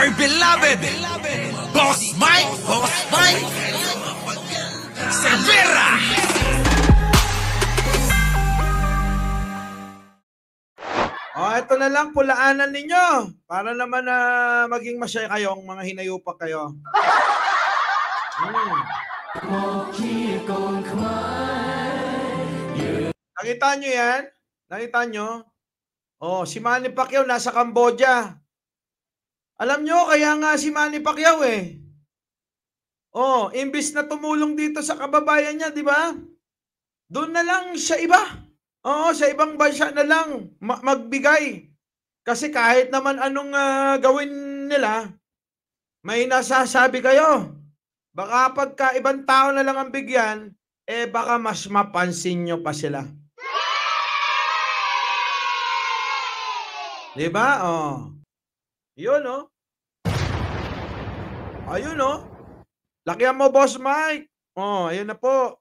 our beloved Boss Mike Cervera. Ito na lang, pulaanan ninyo. Para naman na maging masaya kayong mga hinayupak kayo. Nakita nyo yan? Nakita nyo? Si Manny Pacquiao nasa Cambodia. Alam nyo, kaya nga si Manny Pacquiao imbis na tumulong dito sa kababayan niya, di ba? Doon na lang siya iba. Sa ibang bansa na lang magbigay. Kasi kahit naman anong gawin nila, may nasasabi kayo. Baka pagka ibang tao na lang ang bigyan, baka mas mapansin nyo pa sila. Diba? Yun, Ayun, Lakihan mo, Boss Mike. Ayun na po.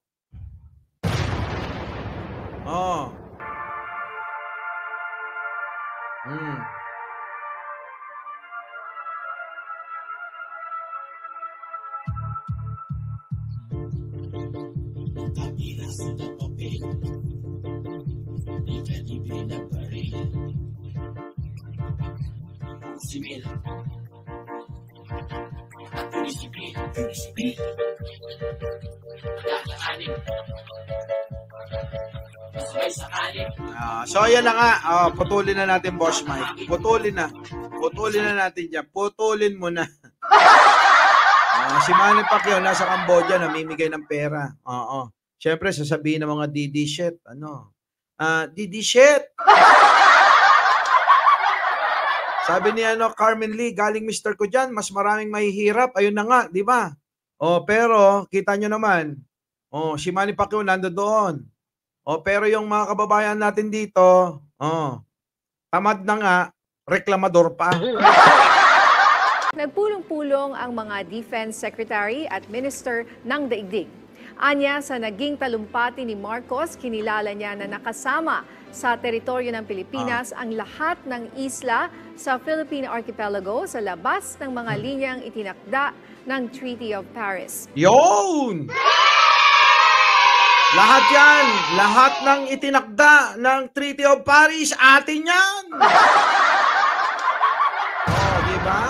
So ayan na nga, putulin na natin, Boss Mike. Putulin na natin dyan. Putulin mo na. Si Manny Pacquiao nasa Cambodia, namimigay ng pera. Siyempre, sasabihin ng mga DD shit. DD shit! Sabi ni Carmen Lee, galing Mr. ko dyan, mas maraming mahihirap. Ayun na nga, di ba? Pero, kita nyo naman, si Manny Pacquiao nando doon. Pero yung mga kababayan natin dito, tamad na nga, reklamador pa. Nagpulong-pulong ang mga Defense Secretary at Minister ng Daigdig. Anya, sa naging talumpati ni Marcos, kinilala niya na nakasama sa teritoryo ng Pilipinas ang lahat ng isla sa Philippine Archipelago sa labas ng mga linyang itinakda ng Treaty of Paris. Yun! Lahat yan! Lahat ng itinakda ng Treaty of Paris, atin yan! Diba?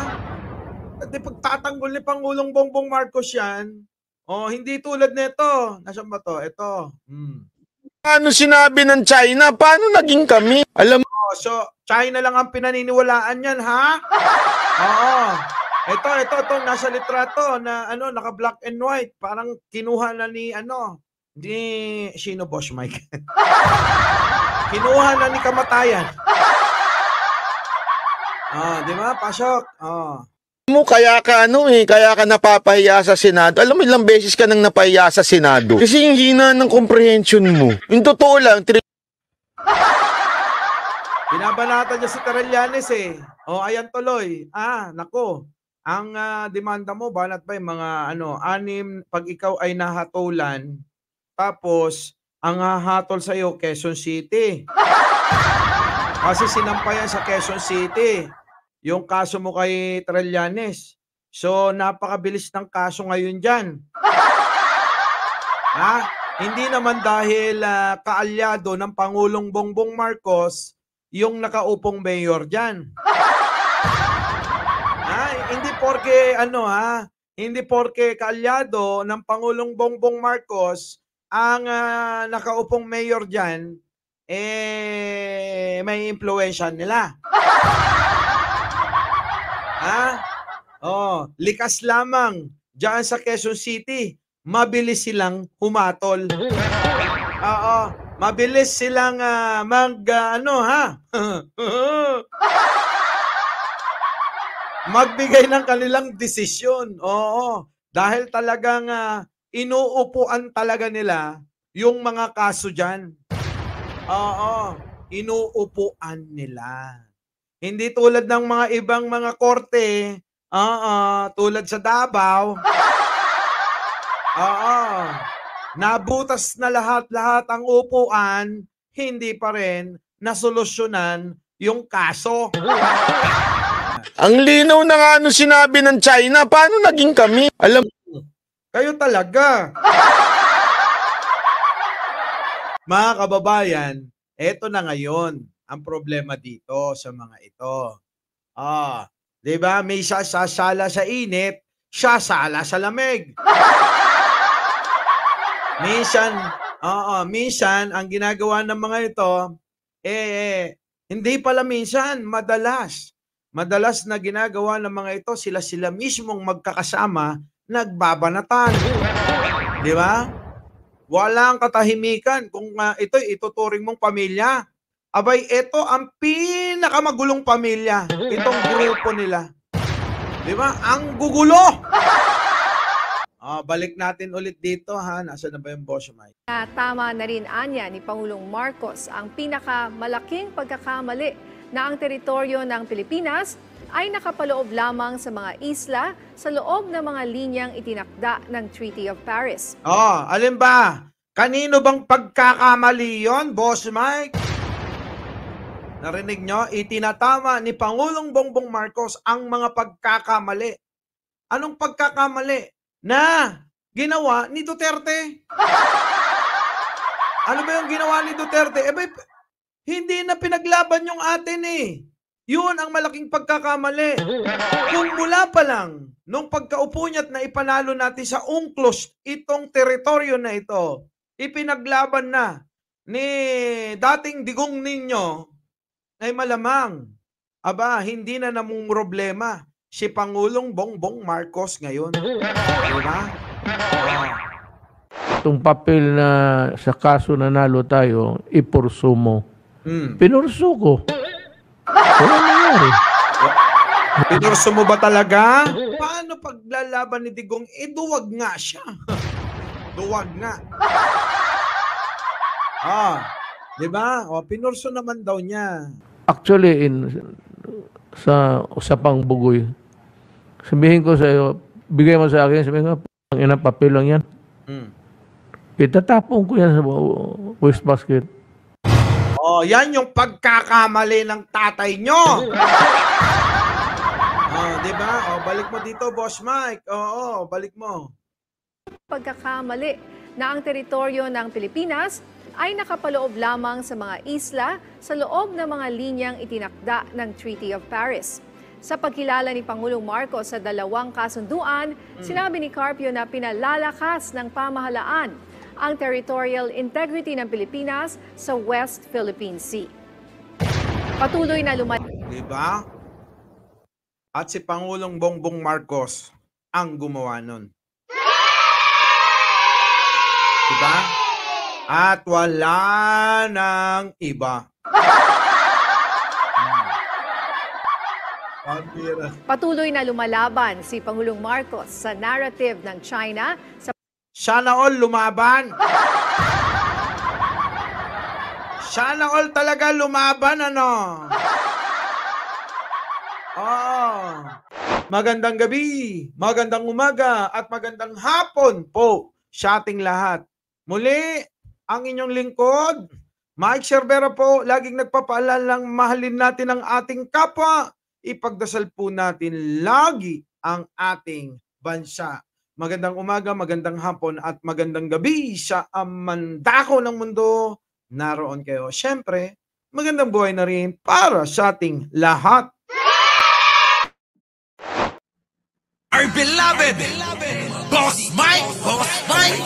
At pagtatanggol ni Pangulong Bongbong Marcos yan, hindi tulad nito. Nasaan ba to? Ito. Ano sinabi ng China? Paano naging kami? Alam mo. So, China lang ang pinaniniwalaan yan, ha? Ito, nasa litrato na naka-black and white. Parang kinuha na ni sino, Boss Mike? Kinuha na ni Kamatayan. Di ba? Pasok. Mo kaya ka kaya ka napapahiya sa Senado. Alam mo, ilang beses ka nang napahiya sa Senado. Kasi yung hina ng comprehension mo. Yung totoo lang, binabanatan niya si Trillanes ayan tuloy. Nako. Ang demanda mo, banat pa yung mga 6 pag ikaw ay nahatulan, tapos ang hahatol sa'yo, Quezon City. Kasi sinampayan sa Quezon City yung kaso mo kay Trillanes. So, napakabilis ng kaso ngayon dyan. Hindi naman dahil kaalyado ng Pangulong Bongbong Marcos yung nakaupong mayor dyan. Hindi porke hindi porke kaalyado ng Pangulong Bongbong Marcos ang nakaupong mayor dyan, may impluwensya nila. Likas lamang diyan sa Quezon City, mabilis silang humatol. Mabilis silang magbigay ng kanilang desisyon. Dahil talagang inuupuan talaga nila yung mga kaso diyan. Inuupuan nila. Hindi tulad ng mga ibang mga korte, tulad sa Davao. Nabutas na lahat-lahat ang upuan, hindi pa rin nasolusyonan yung kaso. Ang linaw na nga nung sinabi ng China, paano naging kami? Alam, Kayo talaga. Mga kababayan, eto na ngayon ang problema dito sa mga ito. 'Di ba? May sasala sa init, sasala sa lamig. Minsan ang ginagawa ng mga ito hindi pala minsan, madalas. Madalas na ginagawa ng mga ito, sila mismong magkakasama nagbabanatan. 'Di ba? Walang katahimikan kung ito'y ituturing mong pamilya. Abay, ito ang pinakamagulong pamilya. Itong grupo nila. 'Di ba? Ang gugulo. Balik natin ulit dito ha. Nasaan na ba yung boss Mike? Tama na rin anya ni Pangulong Marcos ang pinakamalaking pagkakamali na ang teritoryo ng Pilipinas ay nakapaloob lamang sa mga isla sa loob ng mga linyang itinakda ng Treaty of Paris. Alin ba? Kanino bang pagkakamali yon, boss Mike? Narinig nyo? Itinatama ni Pangulong Bongbong Marcos ang mga pagkakamali. Anong pagkakamali? Na ginawa ni Duterte. Ano ba yung ginawa ni Duterte? Hindi na pinaglaban yung atin eh. Yun ang malaking pagkakamali. Kung mula pa lang, nung pagkaupo niya't na ipanalo natin sa UNCLOS, itong teritoryo na ito, ipinaglaban na ni dating Digong Niño, ay malamang, hindi na namang problema si Pangulong Bongbong Marcos ngayon. Diba? Itong papel na sa kaso nanalo tayo, ipurso mo. Pinurso ko. Wala nangyari. Pinurso mo ba talaga? Paano paglalaban ni Digong? Duwag nga siya. Duwag nga. Diba? Pinurso naman daw niya. Actually, sa usapang bugoy, sabihin ko sa iyo, bigay mo sa akin, sabihin ko, ang inang papel lang yan. Itatapon ko yan sa wastebasket. Yan yung pagkakamali ng tatay nyo. Diba? Balik mo dito, Boss Mike. Balik mo. Pagkakamali na ang teritoryo ng Pilipinas ay nakapaloob lamang sa mga isla sa loob ng mga linyang itinakda ng Treaty of Paris. Sa pagkilala ni Pangulong Marcos sa dalawang kasunduan, sinabi ni Carpio na pinalalakas ng pamahalaan ang territorial integrity ng Pilipinas sa West Philippine Sea. Patuloy na Diba? At si Pangulong Bongbong Marcos ang gumawa nun. Diba? At wala nang iba. Patuloy na lumalaban si Pangulong Marcos sa narrative ng China sa Sana all lumaban. Sana all talaga lumaban, ano? Magandang gabi, magandang umaga, at magandang hapon po sa ating lahat. Muli, ang inyong lingkod, Mike Cervera po, laging nagpapaalalang mahalin natin ang ating kapwa. Ipagdasal po natin lagi ang ating bansa. Magandang umaga, magandang hapon, at magandang gabi sa mandako ng mundo. Naroon kayo. Siyempre, magandang buhay na rin para sa ating lahat. Our beloved Boss Mike, Boss Mike.